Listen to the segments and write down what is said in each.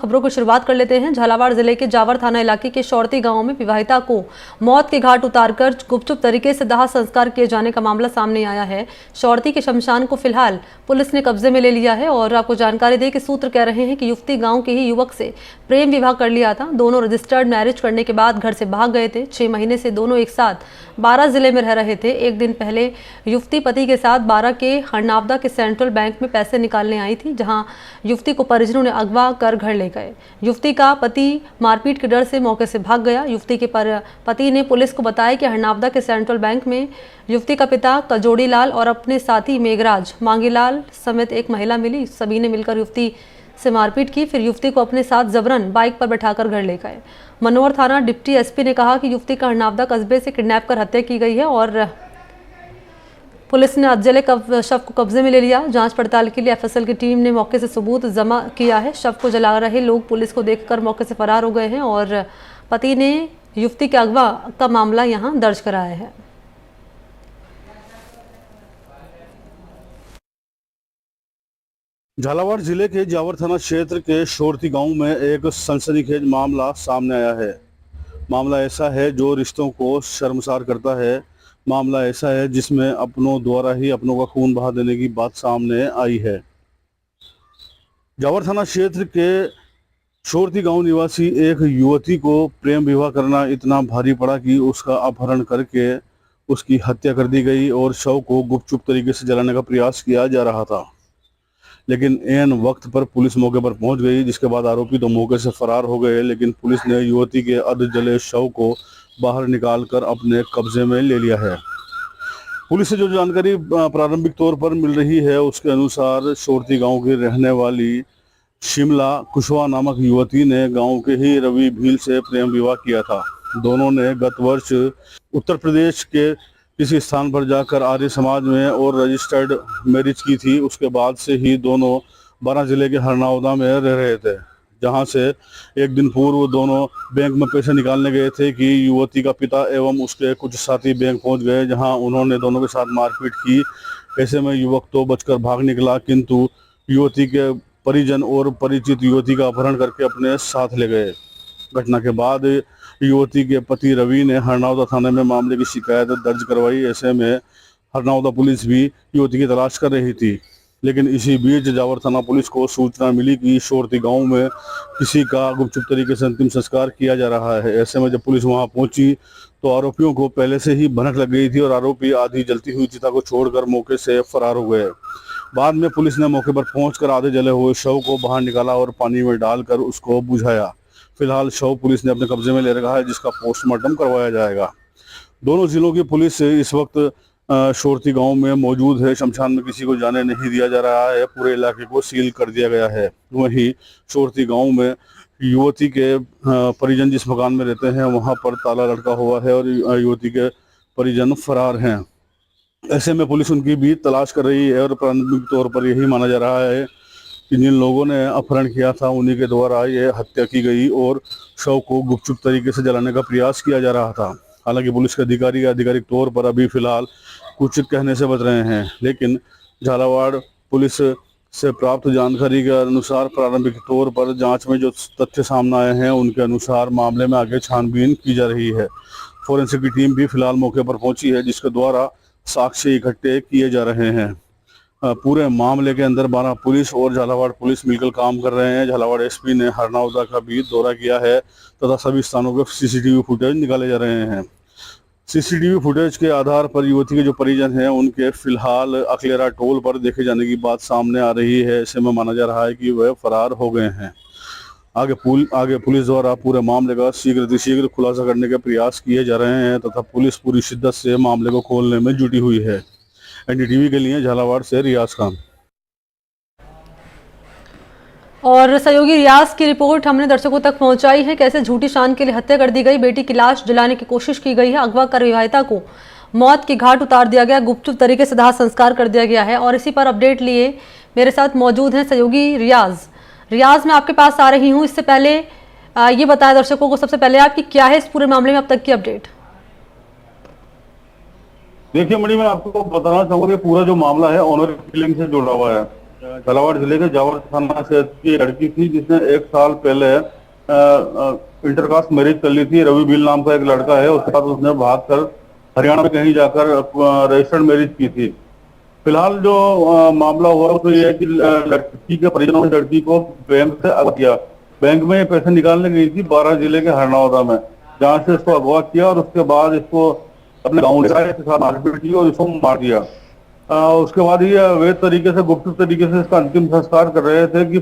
खबरों की शुरुआत कर लेते हैं। झालावाड़ जिले के जावर थाना इलाके के शौरती गांव में विवाहिता को मौत के घाट उतारकर गुपचुप तरीके से दाह संस्कार किए जाने का मामला सामने आया है। शौरती के शमशान को फिलहाल पुलिस ने कब्जे में ले लिया है और आपको जानकारी दे कि सूत्र कह रहे हैं कि युवती गाँव के ही युवक से प्रेम विवाह कर लिया था। दोनों रजिस्टर्ड मैरिज करने के बाद घर से भाग गए थे। 6 महीने से दोनों एक साथ बारां जिले में रह रहे थे। एक दिन पहले युवती पति के साथ बारां के हरनावदा के सेंट्रल बैंक में पैसे निकालने आई थी, जहां युवती को परिजनों ने अगवा कर घर ले गए। युवती का पति मारपीट के डर से मौके से भाग गया। युवती के पति ने पुलिस को बताया कि हरनावदा के सेंट्रल बैंक में युवती का पिता कजोड़ी लाल और अपने साथी मेघराज मांगीलाल समेत एक महिला मिली। सभी ने मिलकर युवती से मारपीट की, फिर युवती को अपने साथ जबरन बाइक पर बैठाकर घर ले गए। मनोहर थाना डिप्टी एसपी ने कहा कि युवती का हरनावदा कस्बे से किडनैप कर हत्या की गई है और पुलिस ने अधजले शव को कब्जे में ले लिया। जांच पड़ताल के लिए एफएसएल की टीम ने मौके से सबूत जमा किया है। शव को जला रहे लोग पुलिस को देखकर मौके से फरार हो गए हैं और पति ने युवती के अगवा का मामला यहां दर्ज कराया है। झालावाड़ जिले के जावर थाना क्षेत्र के शौरती गांव में एक सनसनीखेज मामला सामने आया है। मामला ऐसा है जो रिश्तों को शर्मसार करता है। मामला ऐसा है जिसमें अपनों द्वारा ही अपनों का खून बहा देने की बात सामने आई है। जावर थाना क्षेत्र के शौरती गांव निवासी एक युवती को प्रेम विवाह करना इतना भारी पड़ा कि उसका अपहरण करके उसकी हत्या कर दी गई और शव को गुपचुप तरीके से जलाने का प्रयास किया जा रहा था। लेकिन ऐन वक्त पर पुलिस मौके पर पहुंच गई, जिसके बाद आरोपी तो मौके से फरार हो गए। लेकिन पुलिस ने युवती के अर्ध जले शव को बाहर निकालकर अपने कब्जे में ले लिया है। पुलिस से जो जानकारी प्रारंभिक तौर पर मिल रही है उसके अनुसार शौरती गांव की रहने वाली शिमला कुशवाहा नामक युवती ने गांव के ही रवि भील से प्रेम विवाह किया था। दोनों ने गत वर्ष उत्तर प्रदेश के किसी स्थान पर जाकर आर्य समाज में और रजिस्टर्ड मैरिज की थी। उसके बाद से ही दोनों बारां जिले के हरनावदा में रह रहे थे, जहां से एक दिन पूर्व दोनों बैंक में पैसे निकालने गए थे कि युवती का पिता एवं उसके कुछ साथी बैंक पहुंच गए, जहां उन्होंने दोनों के साथ मारपीट की। ऐसे में युवक तो बचकर भाग निकला, किंतु युवती के परिजन और परिचित युवती का अपहरण करके अपने साथ ले गए। घटना के बाद युवती के पति रवि ने हरनावदा थाने में मामले की शिकायत दर्ज करवाई। ऐसे में हरनावदा पुलिस भी युवती की तलाश कर रही थी। लेकिन इसी बीच जावर थाना पुलिस को सूचना मिली कि शौरती गांव में किसी का गुपचुप तरीके से अंतिम संस्कार किया जा रहा है। ऐसे में जब पुलिस वहां पहुंची तो आरोपियों को पहले से ही भनक लग गई थी और आरोपी आधी जलती हुई चिता को छोड़कर मौके से फरार हो गए। बाद में पुलिस ने मौके पर पहुंचकर आधे जले हुए शव को बाहर निकाला और पानी में डालकर उसको बुझाया। फिलहाल शव पुलिस ने अपने कब्जे में ले रखा है, जिसका पोस्टमार्टम करवाया जाएगा। दोनों जिलों की पुलिस इस वक्त शौरती गांव में मौजूद है। शमशान में किसी को जाने नहीं दिया जा रहा है। पूरे इलाके को सील कर दिया गया है। वहीं शौरती गांव में युवती के परिजन जिस मकान में रहते हैं वहां पर ताला लटका हुआ है और युवती के परिजन फरार हैं। ऐसे में पुलिस उनकी भी तलाश कर रही है और प्रारंभिक तौर पर यही माना जा रहा है कि जिन लोगों ने अपहरण किया था उन्हीं के द्वारा ये हत्या की गई और शव को गुपचुप तरीके से जलाने का प्रयास किया जा रहा था। हालांकि पुलिस के अधिकारी आधिकारिक तौर पर अभी फिलहाल कुछ कहने से बच रहे हैं, लेकिन झालावाड़ पुलिस से प्राप्त जानकारी के अनुसार प्रारंभिक तौर पर जांच में जो तथ्य सामने आए हैं उनके अनुसार मामले में आगे छानबीन की जा रही है। फोरेंसिक की टीम भी फिलहाल मौके पर पहुंची है, जिसके द्वारा साक्ष्य इकट्ठे किए जा रहे हैं। पूरे मामले के अंदर बारां पुलिस और झालावाड़ पुलिस मिलकर काम कर रहे हैं। झालावाड़ एसपी ने हरनावदा का भी दौरा किया है तथा सभी स्थानों के सीसीटीवी फुटेज निकाले जा रहे हैं। सीसीटीवी फुटेज के आधार पर युवती के जो परिजन हैं उनके फिलहाल अकलेरा टोल पर देखे जाने की बात सामने आ रही है। ऐसे में माना जा रहा है कि वह फरार हो गए हैं। आगे पुलिस द्वारा पूरे मामले का शीघ्र खुलासा करने के प्रयास किए जा रहे हैं तथा पुलिस पूरी शिद्दत से मामले को खोलने में जुटी हुई है। एनडीटीवी के लिए झालावाड़ से रियाज खान। और सहयोगी रियाज की रिपोर्ट हमने दर्शकों तक पहुंचाई है। कैसे झूठी शान के लिए हत्या कर दी गई, बेटी की लाश जलाने की कोशिश की गई है, अगवा कर विवाहिता को मौत के घाट उतार दिया गया, गुपचुप तरीके से दाह संस्कार कर दिया गया है। और इसी पर अपडेट लिए मेरे साथ मौजूद हैं सहयोगी रियाज। मैं आपके पास आ रही हूँ। इससे पहले ये बताया दर्शकों को सबसे पहले आपकी क्या है इस पूरे मामले में अब तक की अपडेट। देखिए मणि, मैं आपको बताना चाहूंगा कि पूरा जो मामला है ऑनर किलिंग से जुड़ा हुआ है। झालावाड़ जिले के जावर थाना क्षेत्र की लड़की थी जिसने 1 साल पहले इंटरकास्ट मैरिज कर ली थी। रवि बिल नाम का एक लड़का है, उसके साथ उसने भागकर हरियाणा में कहीं जाकर रजिस्टर्ड मैरिज की थी। फिलहाल जो मामला हुआ उसमें यह है कि लड़की के परिजनों ने लड़की को बैंक से अगवा किया। बैंक में पैसे निकालने गई थी 12 जिले के हरनौदा में, जहां से इसको अगवा किया और उसके बाद इसको अपने गाँव ले आए, इसके साथ मारपीट की और इसको मार दिया। उसके बाद ये अवैध तरीके से, गुप्त तरीके से इसका अंतिम संस्कार कर रहे थे कि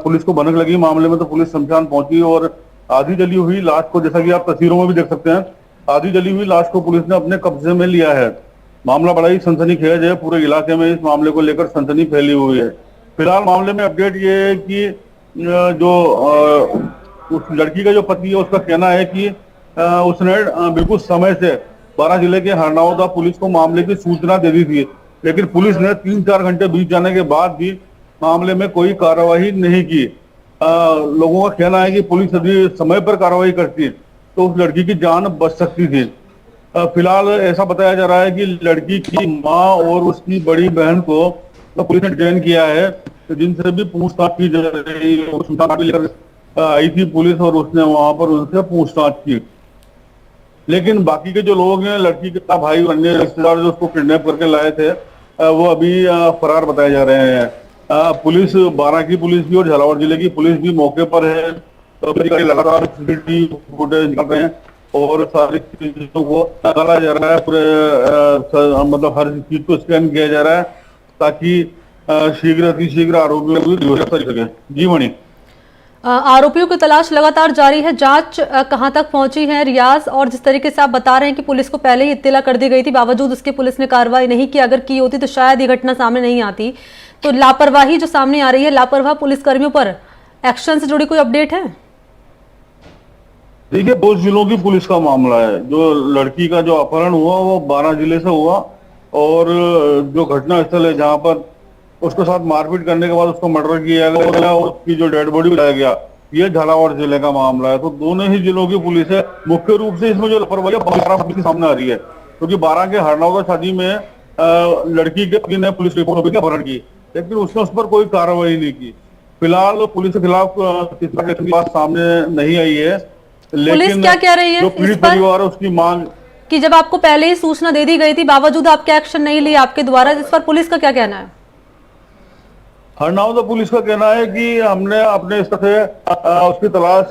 पुलिस को भनक लगी मामले में, तो पुलिस शमशान पहुंची और आधी जली हुई लाश को, जैसा कि आप तस्वीरों में भी देख सकते हैं, आधी जली हुई लाश को पुलिस ने अपने कब्जे में लिया है। मामला बड़ा ही सनसनीखेज है, पूरे इलाके में इस मामले को लेकर सनसनी फैली हुई है। फिलहाल मामले में अपडेट ये है कि उस लड़की का जो पति है उसका कहना है कि उसने बिल्कुल समय से 12 जिले के हरनौदा पुलिस को मामले की सूचना दे दी थी, लेकिन पुलिस ने 3-4 घंटे बीत जाने के बाद भी मामले में कोई कार्रवाई नहीं की। लोगों का कहना है कि पुलिस यदि समय पर कार्रवाई करती तो उस लड़की की जान बच सकती थी। फिलहाल ऐसा बताया जा रहा है कि लड़की की मां और उसकी बड़ी बहन को तो पुलिस ने डिटेन किया है, जिनसे भी पूछताछ की जा रही है। सूचना लेकर आई थी पुलिस और उसने वहां पर उनसे पूछताछ की, लेकिन बाकी के जो लोग हैं, लड़की के भाई और अन्य रिश्तेदार जो उसको किडनैप करके लाए थे, वो अभी फरार बताए जा रहे हैं। पुलिस, 12 की पुलिस भी और झालावाड़ जिले की पुलिस भी मौके पर है, तो लगातार सीसीटीवी फुटेज निकाल रहे हैं और सारी चीजों को निकाला जा रहा है। पूरे मतलब हर चीज को स्कैन किया जा रहा है ताकि शीघ्र आरोपियों को गिरफ्तार कर सके। जी मणि। आरोपियों की तलाश लगातार जारी है, जांच कहां तक पहुंची है रियाज? और जिस तरीके से आप बता रहे हैं कि पुलिस को पहले ही इत्तला कर दी गई थी, बावजूद उसके पुलिस ने कार्रवाई नहीं की, अगर की होती तो शायद ये घटना सामने नहीं आती। तो लापरवाही जो सामने आ रही है, लापरवाह पुलिसकर्मियों पर एक्शन से जुड़ी कोई अपडेट है? देखिए, 2 जिलों की पुलिस का मामला है। जो लड़की का जो अपहरण हुआ वो 12 जिले से हुआ और जो घटना स्थल है जहां पर उसके साथ मारपीट करने के बाद उसको मर्डर किया गया और उसकी जो डेड बॉडी लाया गया, ये झालावाड़ जिले का मामला है। तो दोनों ही जिलों की पुलिस है। मुख्य रूप से इसमें जो लापरवाही 12 पुलिस के सामने आ रही है, क्योंकि 12 के हरनौदा शादी में लड़की के पति ने पुलिस रिपोर्ट अपहरण की, लेकिन उसने उस पर कोई कार्रवाई नहीं की। फिलहाल पुलिस के खिलाफ किसी बात सामने नहीं आई है, पुलिस क्या कह रही है जो पीड़ित परिवार है उसकी मांग कि जब आपको पहले ही सूचना दे दी गई थी, बावजूद आपके एक्शन नहीं लिए आपके द्वारा, इस पर पुलिस का क्या कहना है? हरनौदा पुलिस का कहना है कि हमने अपने स्तर से उसकी तलाश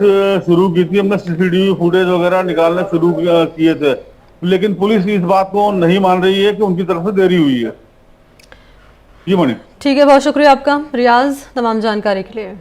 शुरू की थी, हमने सीसीटीवी फुटेज वगैरह निकालने शुरू किए थे, लेकिन पुलिस इस बात को नहीं मान रही है कि उनकी तरफ से देरी हुई है। जी मणि। ठीक है, बहुत शुक्रिया आपका रियाज तमाम जानकारी के लिए।